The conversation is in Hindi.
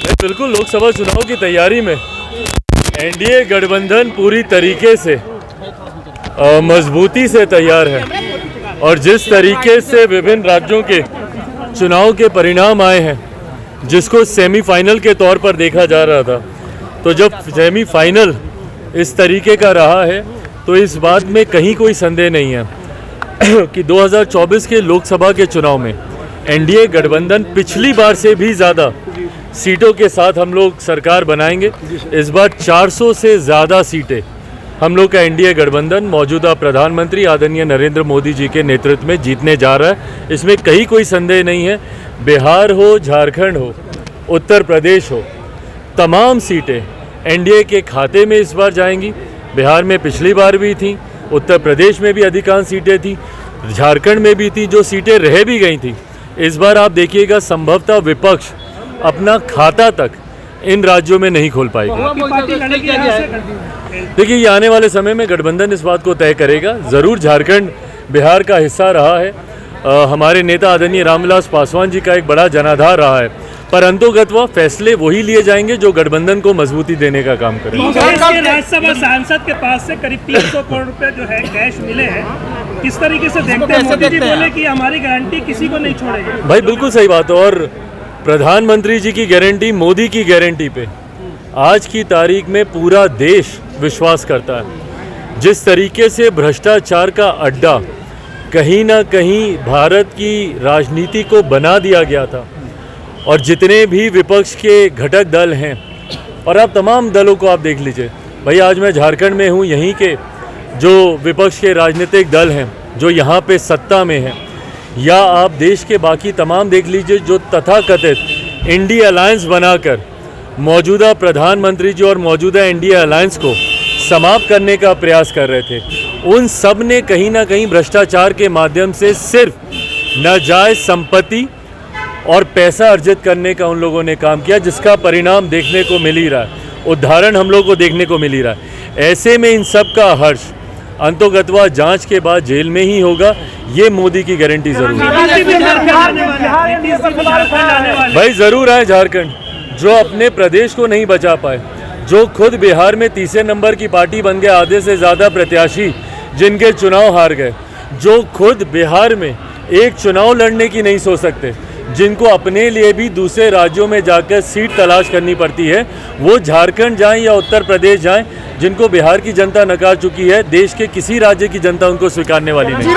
बिल्कुल, लोकसभा चुनाव की तैयारी में एनडीए गठबंधन पूरी तरीके से मजबूती से तैयार है और जिस तरीके से विभिन्न राज्यों के चुनाव के परिणाम आए हैं, जिसको सेमीफाइनल के तौर पर देखा जा रहा था, तो जब सेमीफाइनल इस तरीके का रहा है तो इस बात में कहीं कोई संदेह नहीं है कि 2024 के लोकसभा के चुनाव में एनडीए गठबंधन पिछली बार से भी ज़्यादा सीटों के साथ हम लोग सरकार बनाएंगे। इस बार 400 से ज़्यादा सीटें हम लोग का एनडीए गठबंधन मौजूदा प्रधानमंत्री आदरणीय नरेंद्र मोदी जी के नेतृत्व में जीतने जा रहा है। इसमें कहीं कोई संदेह नहीं है। बिहार हो, झारखंड हो, उत्तर प्रदेश हो, तमाम सीटें एनडीए के खाते में इस बार जाएंगी। बिहार में पिछली बार भी थी, उत्तर प्रदेश में भी अधिकांश सीटें थी, झारखंड में भी थी, जो सीटें रह भी गई थी। इस बार आप देखिएगा संभवतः विपक्ष अपना खाता तक इन राज्यों में नहीं खोल पाएगी। देखिए, ये आने वाले समय में गठबंधन इस बात को तय करेगा। ज़रूर झारखंड बिहार का हिस्सा रहा है। हमारे नेता आदरणीय रामविलास पासवान जी का एक बड़ा जनाधार रहा है, पर अंतोगत्वा फैसले वही लिए जाएंगे जो गठबंधन को मजबूती देने का काम करेंगे। राज्यसभा सांसद के पास से करीब 300 करोड़ रुपए जो है कैश मिले हैं, किस तरीके से देखते हैं? मोदी जी बोले कि हमारी गारंटी किसी को नहीं छोड़ेगी। भाई बिल्कुल सही बात है, और प्रधानमंत्री जी की गारंटी, मोदी की गारंटी पे आज की तारीख में पूरा देश विश्वास करता है। जिस तरीके से भ्रष्टाचार का अड्डा कहीं ना कहीं भारत की राजनीति को बना दिया गया था, और जितने भी विपक्ष के घटक दल हैं, और आप तमाम दलों को आप देख लीजिए। भाई आज मैं झारखंड में हूँ, यहीं के जो विपक्ष के राजनीतिक दल हैं जो यहाँ पे सत्ता में हैं, या आप देश के बाकी तमाम देख लीजिए जो तथाकथित इंडिया अलायंस बनाकर मौजूदा प्रधानमंत्री जी और मौजूदा इंडिया अलायंस को समाप्त करने का प्रयास कर रहे थे। उन सब ने कहीं ना कहीं भ्रष्टाचार के माध्यम से सिर्फ नाजायज संपत्ति और पैसा अर्जित करने का उन लोगों ने काम किया, जिसका परिणाम देखने को मिल ही रहा है, उदाहरण हम लोग को देखने को मिल ही रहा है। ऐसे में इन सब का हर्ष अंतोगत्वा जांच के बाद जेल में ही होगा, ये मोदी की गारंटी जरूर है। भाई जरूर आए झारखंड, जो अपने प्रदेश को नहीं बचा पाए, जो खुद बिहार में तीसरे नंबर की पार्टी बन गए, आधे से ज़्यादा प्रत्याशी जिनके चुनाव हार गए, जो खुद बिहार में एक चुनाव लड़ने की नहीं सोच सकते, जिनको अपने लिए भी दूसरे राज्यों में जाकर सीट तलाश करनी पड़ती है, वो झारखंड जाएं या उत्तर प्रदेश जाएं, जिनको बिहार की जनता नकार चुकी है, देश के किसी राज्य की जनता उनको स्वीकारने वाली नहीं।